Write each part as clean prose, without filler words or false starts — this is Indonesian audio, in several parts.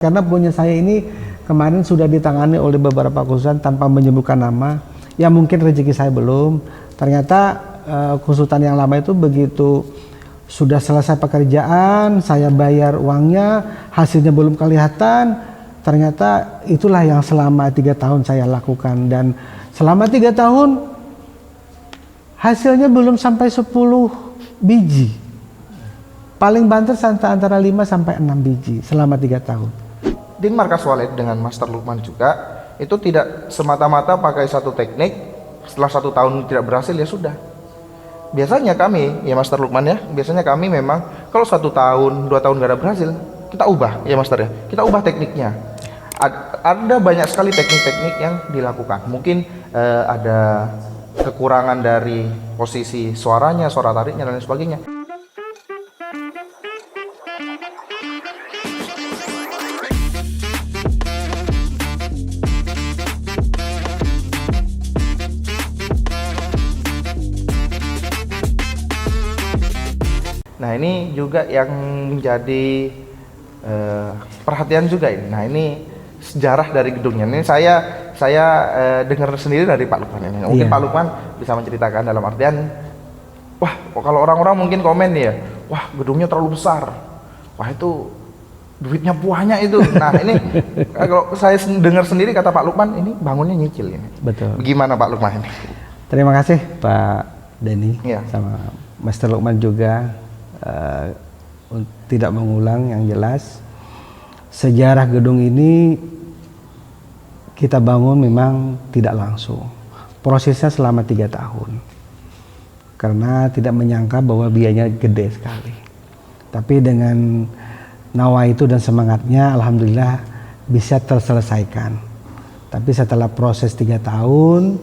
Karena punya saya ini kemarin sudah ditangani oleh beberapa konsultan tanpa menyebutkan nama. Ya mungkin rezeki saya belum. Ternyata konsultan yang lama itu begitu sudah selesai pekerjaan, saya bayar uangnya, hasilnya belum kelihatan. Ternyata itulah yang selama 3 tahun saya lakukan. Dan selama 3 tahun hasilnya belum sampai 10 biji. Paling banter antara 5 sampai 6 biji selama 3 tahun. Di Markas Walid dengan Master Lukman juga itu tidak semata-mata pakai satu teknik, setelah 1 tahun tidak berhasil ya sudah. Biasanya kami ya Master Lukman ya, biasanya kami memang kalau 1 tahun 2 tahun gak ada berhasil, kita ubah ya Master ya, kita ubah tekniknya. Ada banyak sekali teknik-teknik yang dilakukan. Mungkin ada kekurangan dari posisi suaranya, suara tariknya dan lain sebagainya. Nah ini juga yang menjadi perhatian juga ini. Nah ini sejarah dari gedungnya. Ini saya dengar sendiri dari Pak Lukman ini. Mungkin Pak Lukman bisa menceritakan dalam artian, wah kalau orang-orang mungkin komen nih ya, wah gedungnya terlalu besar, wah itu duitnya banyak itu. Nah ini kalau saya dengar sendiri kata Pak Lukman ini bangunnya nyicil ini. Betul. Bagaimana Pak Lukman ini? Terima kasih Pak Denny sama Master Lukman juga. Tidak mengulang, yang jelas sejarah gedung ini kita bangun memang tidak langsung, prosesnya selama 3 tahun karena tidak menyangka bahwa biayanya gede sekali, tapi dengan nawa itu dan semangatnya alhamdulillah bisa terselesaikan. Tapi setelah proses 3 tahun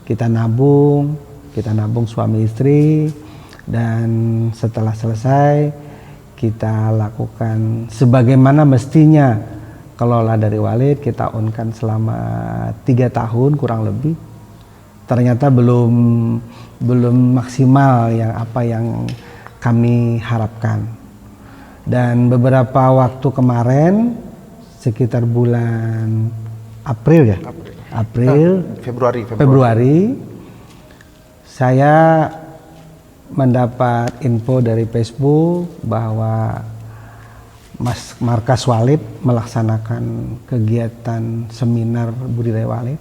kita nabung suami istri, dan setelah selesai kita lakukan sebagaimana mestinya kelola dari Walid, kita on-kan selama 3 tahun kurang lebih. Ternyata belum maksimal yang kami harapkan. Dan beberapa waktu kemarin sekitar bulan April Februari saya mendapat info dari Facebook bahwa Markas Walid melaksanakan kegiatan seminar budidaya Walid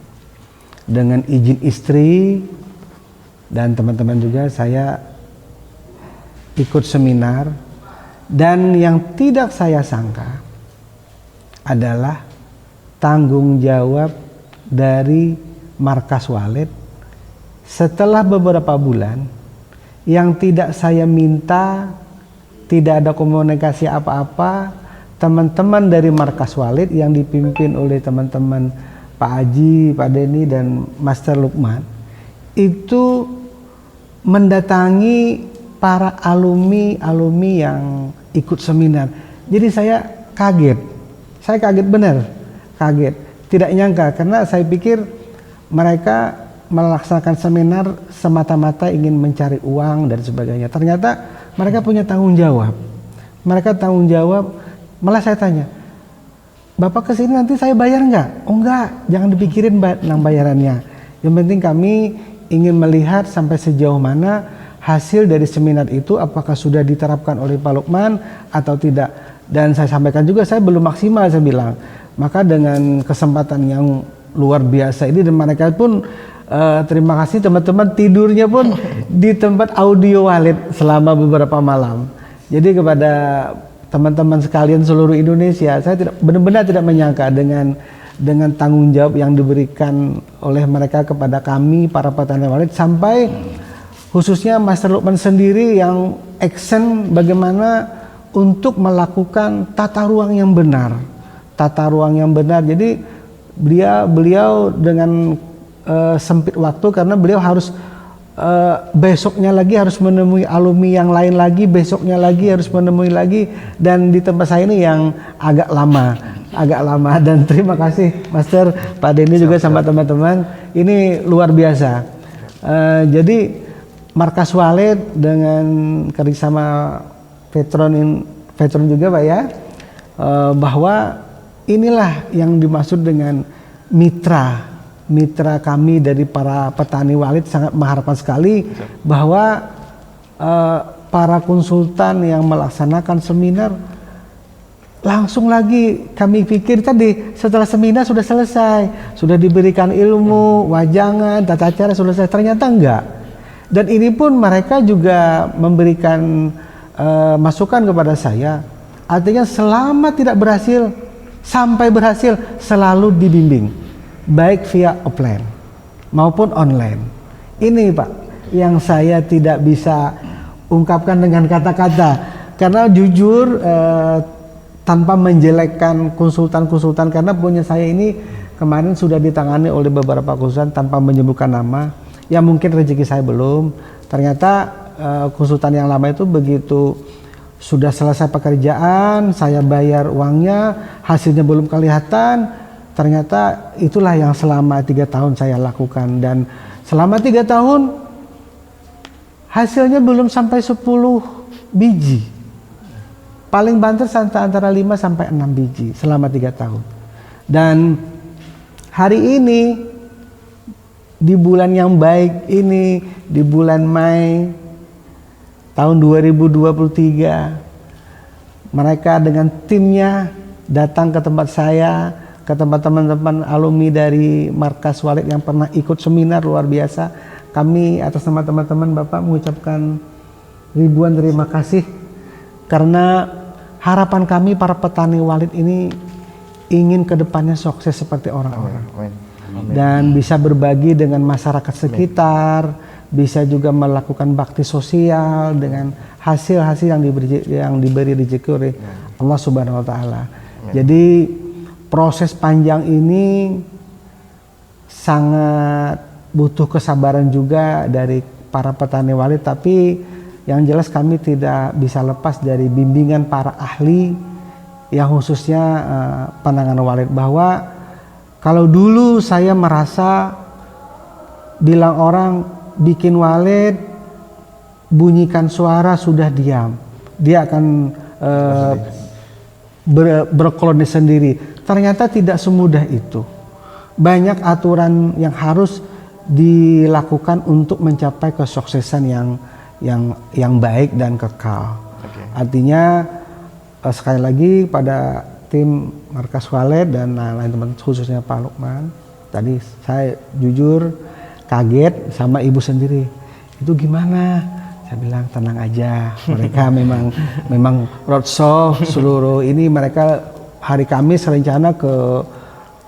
dengan izin istri dan teman-teman juga. Saya ikut seminar dan yang tidak saya sangka adalah tanggung jawab dari Markas Walid setelah beberapa bulan yang tidak saya minta, tidak ada komunikasi apa-apa. Teman-teman dari Markas Walid yang dipimpin oleh teman-teman Pak Haji, Pak Denny dan Master Lukman itu mendatangi para alumni yang ikut seminar. Jadi saya kaget benar, tidak nyangka karena saya pikir mereka melaksanakan seminar semata-mata ingin mencari uang dan sebagainya. Ternyata mereka punya tanggung jawab. Malah saya tanya, Bapak kesini nanti saya bayar nggak? Oh enggak, jangan dipikirin tentang bayarannya. Yang penting kami ingin melihat sampai sejauh mana hasil dari seminar itu, apakah sudah diterapkan oleh Pak Lukman atau tidak. Dan saya sampaikan juga saya belum maksimal, saya bilang. Maka dengan kesempatan yang luar biasa ini dan mereka pun terima kasih teman-teman, tidurnya pun di tempat audio Walid selama beberapa malam. Jadi kepada teman-teman sekalian seluruh Indonesia, saya benar-benar tidak menyangka dengan tanggung jawab yang diberikan oleh mereka kepada kami para petani Walid, sampai khususnya Master Lukman sendiri yang action bagaimana untuk melakukan tata ruang yang benar. Jadi beliau dengan sempit waktu karena beliau harus besoknya lagi harus menemui alumni yang lain lagi, besoknya lagi harus menemui lagi, dan di tempat saya ini yang agak lama. Dan terima kasih Master, Pak Denny juga sama teman-teman, ini luar biasa. Jadi Markas Walid dengan kerjasama Vetron juga Pak ya, bahwa inilah yang dimaksud dengan mitra kami dari para petani Walid sangat mengharapkan sekali bahwa para konsultan yang melaksanakan seminar langsung lagi kami pikir tadi setelah seminar sudah selesai, sudah diberikan ilmu, wajangan, tata cara selesai, ternyata enggak. Dan ini pun mereka juga memberikan masukan kepada saya, artinya selama tidak berhasil sampai berhasil selalu dibimbing, baik via offline maupun online. Ini Pak yang saya tidak bisa ungkapkan dengan kata-kata, karena jujur tanpa menjelekkan konsultan-konsultan, karena punya saya ini kemarin sudah ditangani oleh beberapa konsultan tanpa menyebutkan nama, ya mungkin rezeki saya belum. Ternyata konsultan yang lama itu begitu sudah selesai pekerjaan, saya bayar uangnya, hasilnya belum kelihatan, ternyata itulah yang selama 3 tahun saya lakukan, dan selama 3 tahun hasilnya belum sampai 10 biji. Paling banter antara 5 sampai 6 biji selama 3 tahun. Dan hari ini di bulan yang baik ini, di bulan Mei tahun 2023, mereka dengan timnya datang ke tempat saya, ke tempat teman-teman alumni dari Markas Walid yang pernah ikut seminar luar biasa. Kami atas nama teman-teman Bapak mengucapkan ribuan terima kasih, karena harapan kami para petani Walid ini ingin kedepannya sukses seperti orang-orang, dan bisa berbagi dengan masyarakat sekitar, bisa juga melakukan bakti sosial dengan hasil-hasil yang diberi rezeki oleh Allah Subhanahu Wa Taala. Jadi proses panjang ini sangat butuh kesabaran juga dari para petani Walid, tapi yang jelas kami tidak bisa lepas dari bimbingan para ahli yang khususnya penanganan Walid, bahwa kalau dulu saya merasa bilang orang bikin Walid, bunyikan suara sudah diam, dia akan berkoloni sendiri. Ternyata tidak semudah itu. Banyak aturan yang harus dilakukan untuk mencapai kesuksesan yang baik dan kekal. Artinya sekali lagi pada tim Markas Walid dan lain teman, khususnya Pak Lukman, tadi saya jujur kaget sama ibu sendiri. Itu gimana? Saya bilang tenang aja. Mereka memang roadshow seluruh ini, mereka hari Kamis rencana ke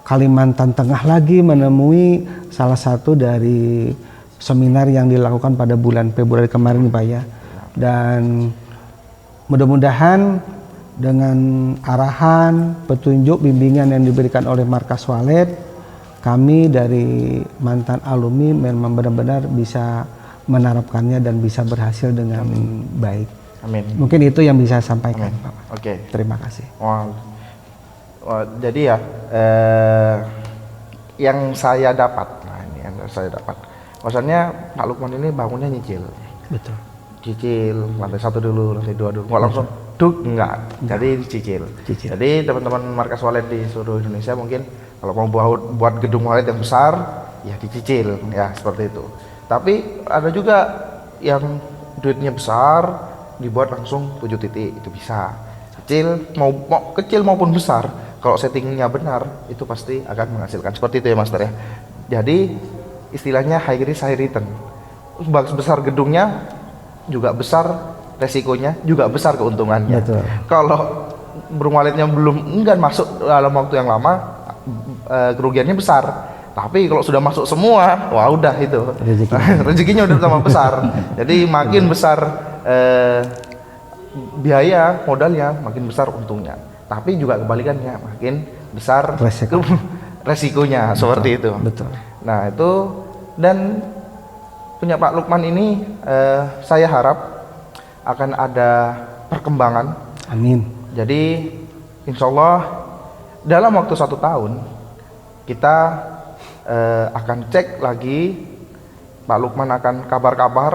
Kalimantan Tengah lagi menemui salah satu dari seminar yang dilakukan pada bulan Februari kemarin Pak ya. Dan mudah-mudahan dengan arahan, petunjuk, bimbingan yang diberikan oleh Markas Walid, kami dari mantan alumni memang benar-benar bisa menerapkannya dan bisa berhasil dengan baik. Amin. Mungkin itu yang bisa saya sampaikan, Amin. Pak. Oke. Terima kasih. Jadi ya yang saya dapat, maksudnya Pak Lukman ini bangunnya nyicil. Betul. Cicil lantai 1 dulu, lantai 2 dulu, nggak langsung duk, enggak. Jadi cicil. Jadi teman-teman Markas Walid di seluruh Indonesia mungkin kalau mau buat gedung Walid yang besar, ya dicicil, ya seperti itu. Tapi ada juga yang duitnya besar, dibuat langsung 7 titik, itu bisa. Kecil mau kecil maupun besar, kalau settingnya benar, itu pasti akan menghasilkan. Seperti itu ya Master ya. Jadi istilahnya high risk high return. Besar gedungnya juga besar, resikonya juga besar keuntungannya. Betul. Kalau burung Walidnya enggak masuk dalam waktu yang lama, kerugiannya besar. Tapi kalau sudah masuk semua, wah udah itu rezekinya udah tambah besar. Jadi makin besar biaya modalnya, makin besar untungnya. Tapi juga kebalikannya, makin besar resikonya. Seperti itu. Betul. Nah itu, dan punya Pak Lukman ini saya harap akan ada perkembangan. Amin. Jadi insya Allah dalam waktu 1 tahun kita akan cek lagi, Pak Lukman akan kabar-kabar.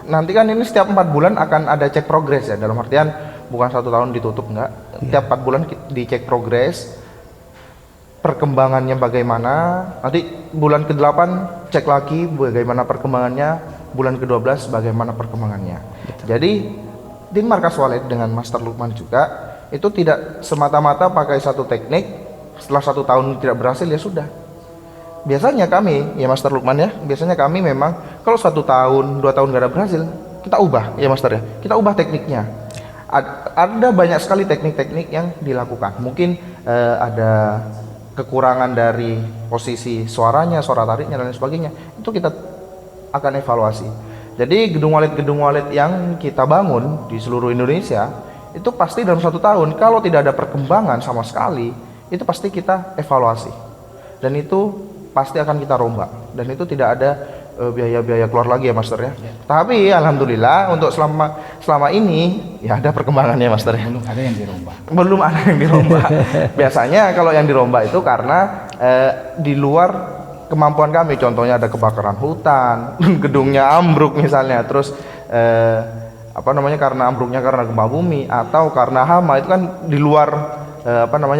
Nanti kan ini setiap 4 bulan akan ada cek progres ya, dalam artian bukan 1 tahun ditutup, enggak. Setiap 4 bulan dicek progres, perkembangannya bagaimana. Nanti bulan ke-8 cek lagi bagaimana perkembangannya, bulan ke-12 bagaimana perkembangannya. Jadi di markas Walid dengan Master Lukman juga itu tidak semata-mata pakai satu teknik, setelah 1 tahun tidak berhasil ya sudah. Biasanya kami, ya Master Lukman ya, biasanya kami memang kalau 1 tahun, 2 tahun gak ada berhasil, kita ubah ya Master ya, kita ubah tekniknya. Ada banyak sekali teknik-teknik yang dilakukan. Mungkin ada kekurangan dari posisi suaranya, suara tariknya dan lain sebagainya. Itu kita akan evaluasi. Jadi gedung Walid yang kita bangun di seluruh Indonesia itu pasti dalam 1 tahun kalau tidak ada perkembangan sama sekali, itu pasti kita evaluasi. Dan itu pasti akan kita rombak. Dan itu tidak ada biaya-biaya keluar lagi ya Master ya. Tapi alhamdulillah untuk selama ini ya ada perkembangannya Master ya. Belum ada yang dirombak. Belum ada yang dirombak. Biasanya kalau yang dirombak itu karena di luar kemampuan kami. Contohnya ada kebakaran hutan, gedungnya ambruk misalnya, terus karena ambruknya karena gempa bumi atau karena hama, itu kan di luar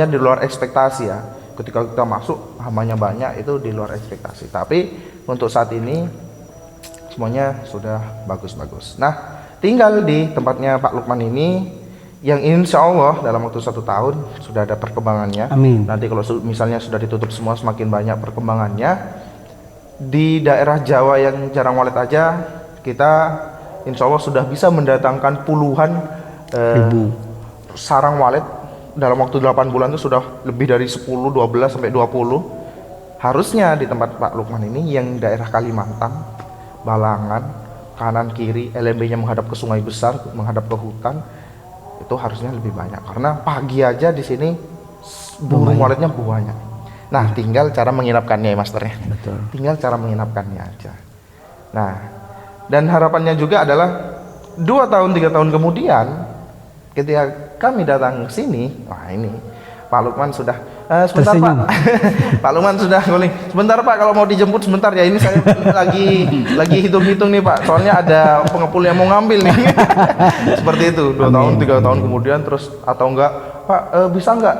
di luar ekspektasi ya. Ketika kita masuk hamanya banyak, itu di luar ekspektasi. Tapi untuk saat ini semuanya sudah bagus-bagus. Nah, tinggal di tempatnya Pak Lukman ini yang insya Allah dalam waktu 1 tahun sudah ada perkembangannya. Amin. Nanti kalau misalnya sudah ditutup semua, semakin banyak perkembangannya. Di daerah Jawa yang jarang walid aja, kita insya Allah sudah bisa mendatangkan puluhan Ribu sarang walid. Dalam waktu 8 bulan itu sudah lebih dari 10, 12 sampai 20. Harusnya di tempat Pak Lukman ini yang daerah Kalimantan, Balangan, kanan kiri, LMB-nya menghadap ke sungai besar, menghadap ke hutan, itu harusnya lebih banyak. Karena pagi aja di sini burung walidnya banyak. Nah, tinggal cara menginapkannya ya Master ya. betul. Tinggal cara menginapkannya aja. Nah, dan harapannya juga adalah 2 tahun 3 tahun kemudian ketika kami datang ke sini, wah ini Pak Lukman sudah sebentar Tersenyum. Pak. Pak Lukman sudah boleh. Sebentar Pak, kalau mau dijemput sebentar ya. Ini saya lagi hitung-hitung nih Pak. Soalnya ada pengepul yang mau ngambil nih. Seperti itu. 2 tahun 3 tahun kemudian terus atau enggak Pak bisa enggak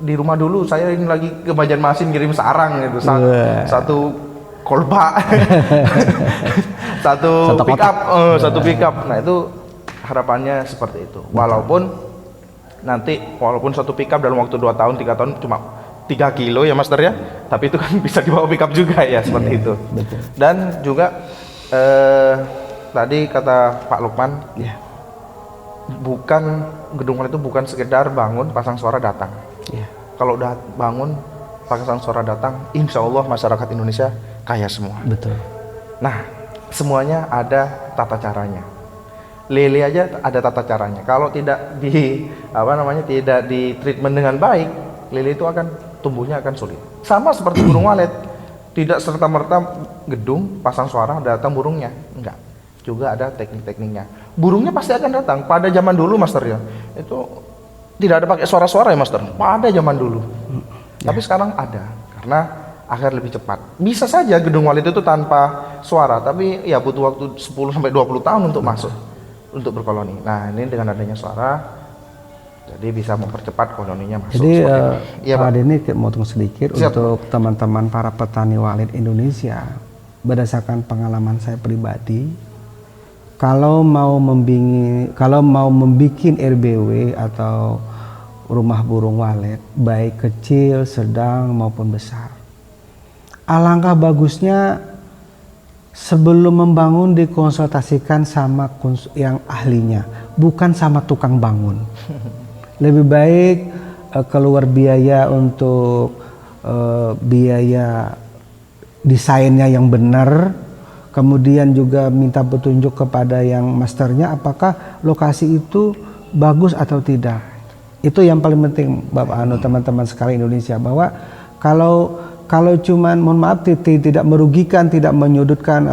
di rumah dulu, saya ini lagi ke Banjarmasin ngirim sarang gitu. Satu kolba. satu pick up, satu pick up. Nah, itu harapannya seperti itu. Walaupun satu pick up dalam waktu 2 tahun 3 tahun cuma 3 kilo ya Master ya, tapi itu kan bisa dibawa pick up juga ya, seperti itu. Betul. Dan juga tadi kata Pak Lukman, gedung itu bukan sekedar bangun pasang suara datang. Kalau udah bangun pasang suara datang, insya Allah masyarakat Indonesia kaya semua. Betul. Nah, semuanya ada tata caranya. Lele aja ada tata caranya. Kalau tidak tidak di treatment dengan baik, lele itu tumbuhnya akan sulit. Sama seperti burung walet, tidak serta-merta gedung pasang suara datang burungnya, enggak. Juga ada teknik-tekniknya. Burungnya pasti akan datang. Pada zaman dulu Master ya, itu tidak ada pakai suara-suara ya Master. Pada zaman dulu. Tapi sekarang ada, karena agar lebih cepat. Bisa saja gedung walet itu tanpa suara, tapi ya butuh waktu 10 sampai 20 tahun untuk masuk. Untuk berkoloni. Nah, ini dengan adanya suara, jadi bisa mempercepat koloninya masuk. Jadi ya, Pak Denny mau tunggu sedikit. Siap. Untuk teman-teman para petani walid Indonesia, berdasarkan pengalaman saya pribadi, kalau mau membikin RBW atau rumah burung walet, baik kecil, sedang maupun besar, alangkah bagusnya sebelum membangun dikonsultasikan sama yang ahlinya, bukan sama tukang bangun. Lebih baik keluar biaya untuk biaya desainnya yang benar, kemudian juga minta petunjuk kepada yang masternya apakah lokasi itu bagus atau tidak. Itu yang paling penting Bapak teman-teman sekalian Indonesia, bahwa kalau cuman mohon maaf tidak merugikan, tidak menyudutkan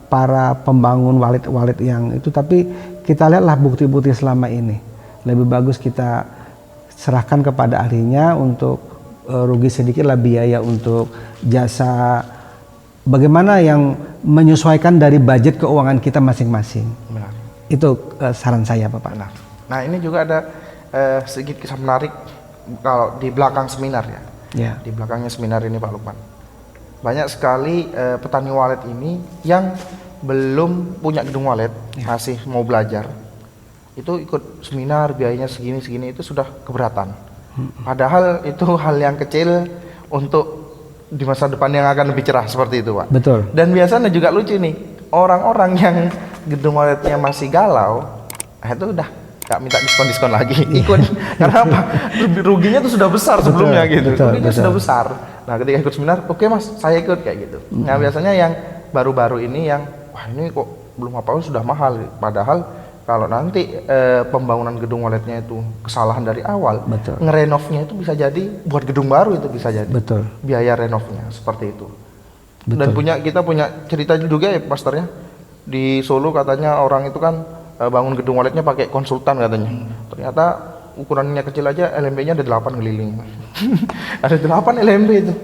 para pembangun walid yang itu, tapi kita lihatlah bukti-bukti selama ini. Lebih bagus kita serahkan kepada ahlinya untuk rugi sedikitlah biaya untuk jasa, bagaimana yang menyesuaikan dari budget keuangan kita masing-masing. Benar. Itu saran saya Bapak. Benar. Nah, ini juga ada sedikit kisah menarik kalau di belakang seminar ya, Ya. di belakangnya seminar ini Pak Lukman, banyak sekali petani walet ini yang belum punya gedung walet, masih mau belajar, itu ikut seminar biayanya segini itu sudah keberatan. Padahal itu hal yang kecil untuk di masa depan yang akan lebih cerah seperti itu Pak. Betul. Dan biasanya juga lucu nih, orang-orang yang gedung waletnya masih galau, itu udah gak minta diskon lagi ikut. Karena apa? Ruginya tuh sudah besar sebelumnya gitu. Ruginya sudah besar. Nah ketika ikut seminar, oke mas, saya ikut kayak gitu. Nah biasanya yang baru-baru ini yang, wah ini kok belum apa-apa sudah mahal. Padahal kalau nanti pembangunan gedung waletnya itu kesalahan dari awal, ngerenovnya itu bisa jadi buat gedung baru itu bisa jadi. Betul. Biaya renovnya seperti itu. Betul. Dan kita punya cerita juga ya pastornya. Di Solo katanya orang itu kan bangun gedung waletnya pakai konsultan katanya. Ternyata ukurannya kecil aja, LMB-nya ada 8 keliling. Ada 8 LMB itu.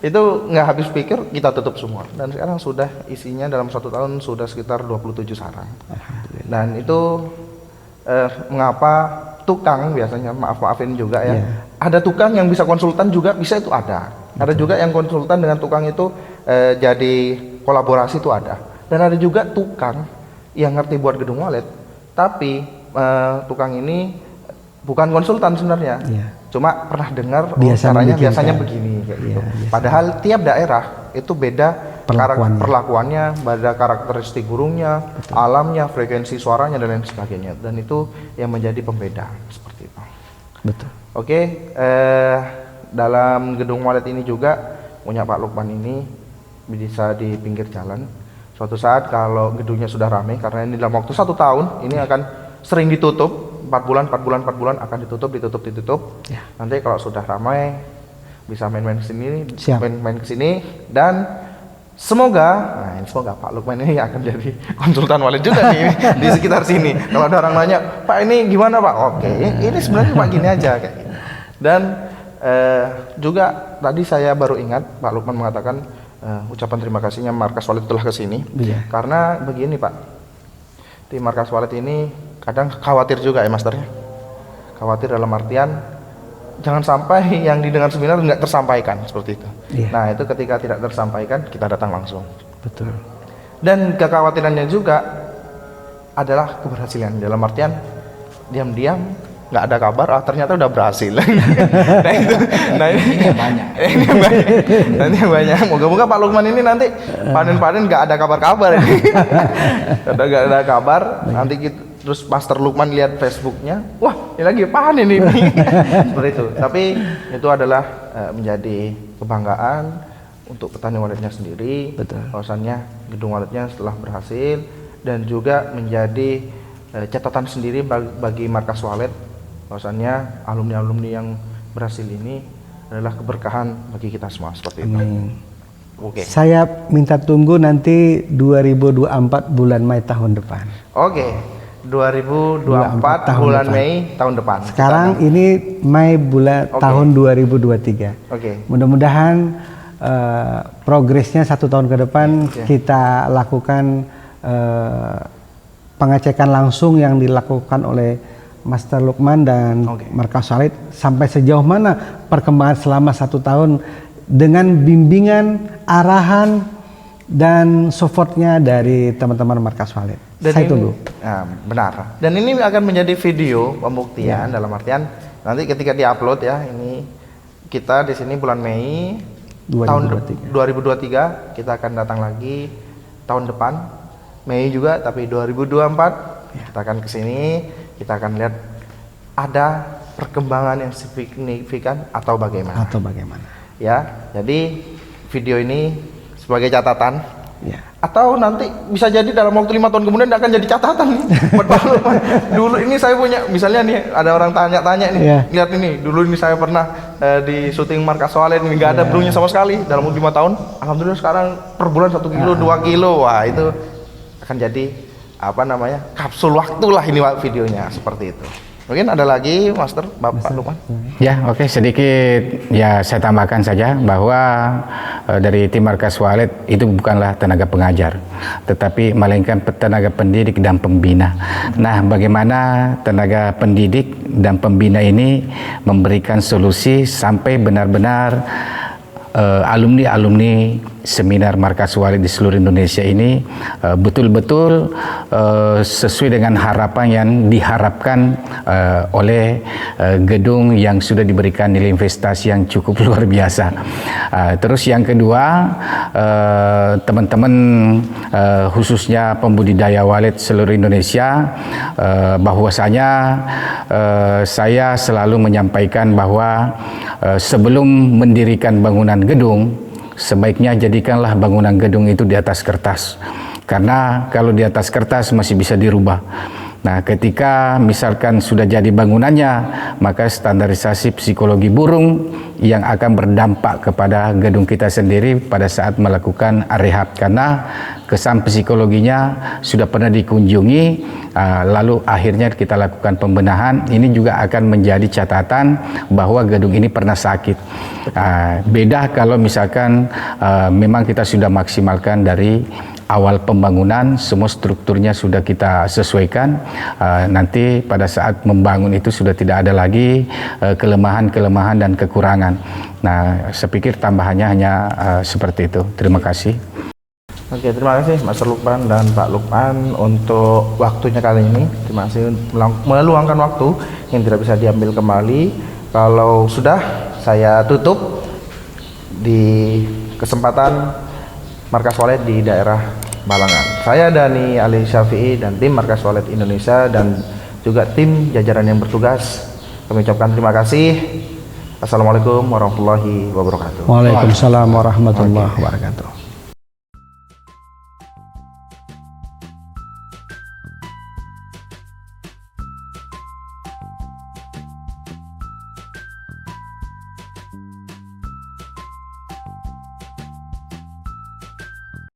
Itu nggak habis pikir, kita tutup semua. Dan sekarang sudah isinya dalam 1 tahun sudah sekitar 27 sarang. Dan itu mengapa tukang biasanya, maafin juga ya, ada tukang yang bisa konsultan juga bisa itu ada. Ada juga yang konsultan dengan tukang itu jadi kolaborasi itu ada. Dan ada juga tukang yang ngerti buat gedung walet, tapi tukang ini bukan konsultan sebenarnya, cuma pernah dengar caranya biasanya begini kayak gitu. Padahal tiap daerah itu beda perlakuannya, beda karakteristik burungnya, alamnya, frekuensi suaranya dan lain sebagainya. Dan itu yang menjadi pembeda seperti itu. Betul. Oke, dalam gedung walet ini juga punya Pak Lukman ini bisa di pinggir jalan. Suatu saat kalau gedungnya sudah ramai, karena ini dalam waktu 1 tahun ini akan sering ditutup, 4 bulan akan ditutup. Nanti kalau sudah ramai bisa main-main kesini, main-main kesini, dan semoga Pak Lukman ini akan jadi konsultan walet juga nih di sekitar sini. Kalau ada orang nanya, Pak ini gimana Pak? Oke, ini sebenarnya Pak gini aja kayak gitu. Dan juga tadi saya baru ingat Pak Lukman mengatakan ucapan terima kasihnya Markas Walet telah kesini. Karena begini Pak, di Markas Walet ini kadang khawatir juga ya masternya. Khawatir dalam artian jangan sampai yang didengar seminar nggak tersampaikan seperti itu. Nah itu ketika tidak tersampaikan kita datang langsung. Betul. Dan kekhawatirannya juga adalah keberhasilan dalam artian diam-diam nggak ada kabar, ternyata udah berhasil. Ini banyak. Moga-moga Pak Lukman ini nanti panen-panen nggak ada kabar-kabar ini. Nggak ada kabar, nanti terus Master Lukman lihat Facebooknya, wah ini lagi panen ini. Seperti itu. Tapi itu adalah menjadi kebanggaan untuk petani waletnya sendiri. Bahwasannya gedung waletnya setelah berhasil dan juga menjadi catatan sendiri bagi Markas Walet. Bahwasannya alumni-alumni yang berhasil ini adalah keberkahan bagi kita semua seperti itu. Oke. Saya minta tunggu nanti 2024 bulan Mei tahun depan. Oke. 2024 bulan Mei tahun depan. Sekarang ini Mei tahun 2023. Mudah-mudahan progresnya 1 tahun ke depan kita lakukan pengecekan langsung yang dilakukan oleh Master Lukman dan Markas Walet sampai sejauh mana perkembangan selama 1 tahun dengan bimbingan, arahan dan supportnya dari teman-teman Markas Walet. Saya tunggu. Benar. Dan ini akan menjadi video pembuktian dalam artian nanti ketika diupload ya, ini kita di sini bulan Mei 2023 kita akan datang lagi tahun depan Mei juga, tapi 2024 kita akan kesini. Kita akan lihat ada perkembangan yang signifikan atau bagaimana. Ya, jadi video ini sebagai catatan. Atau nanti bisa jadi dalam waktu 5 tahun kemudian akan jadi catatan. Dulu ini saya punya, misalnya nih ada orang tanya-tanya nih, lihat ini, dulu ini saya pernah di syuting Markas Walet ini nggak ada burungnya sama sekali. Dalam 5 tahun, alhamdulillah sekarang per bulan 1 kilo, 2 kilo. Wah itu akan jadi kapsul waktu lah ini videonya seperti itu. Mungkin ada lagi, Master, Bapak Lukman. Ya, oke, sedikit ya saya tambahkan saja bahwa dari tim Markas Walet itu bukanlah tenaga pengajar, tetapi melainkan tenaga pendidik dan pembina. Nah, bagaimana tenaga pendidik dan pembina ini memberikan solusi sampai benar-benar alumni-alumni seminar Markas Walet di seluruh Indonesia ini betul-betul sesuai dengan harapan yang diharapkan oleh gedung yang sudah diberikan nilai investasi yang cukup luar biasa. Terus yang kedua, teman-teman khususnya pembudidaya walet seluruh Indonesia, bahwasanya saya selalu menyampaikan bahwa sebelum mendirikan bangunan gedung, sebaiknya jadikanlah bangunan gedung itu di atas kertas. Karena kalau di atas kertas masih bisa dirubah. Nah, ketika misalkan sudah jadi bangunannya, maka standarisasi psikologi burung yang akan berdampak kepada gedung kita sendiri pada saat melakukan rehab. Karena kesan psikologinya sudah pernah dikunjungi, lalu akhirnya kita lakukan pembenahan. Ini juga akan menjadi catatan bahwa gedung ini pernah sakit. Beda kalau misalkan memang kita sudah maksimalkan dari awal pembangunan, semua strukturnya sudah kita sesuaikan. Nanti pada saat membangun itu sudah tidak ada lagi kelemahan-kelemahan dan kekurangan. Nah, saya pikir tambahannya hanya seperti itu. Terima kasih. Oke, terima kasih Master Lukman dan Pak Lukman untuk waktunya kali ini. Terima kasih meluangkan waktu yang tidak bisa diambil kembali. Kalau sudah, saya tutup di kesempatan Markas Walet di daerah Balangan. Saya Dani Ali Syafi'i dan tim Markas Walet Indonesia dan juga tim jajaran yang bertugas, kami ucapkan terima kasih. Assalamualaikum warahmatullahi wabarakatuh. Waalaikumsalam warahmatullahi wabarakatuh.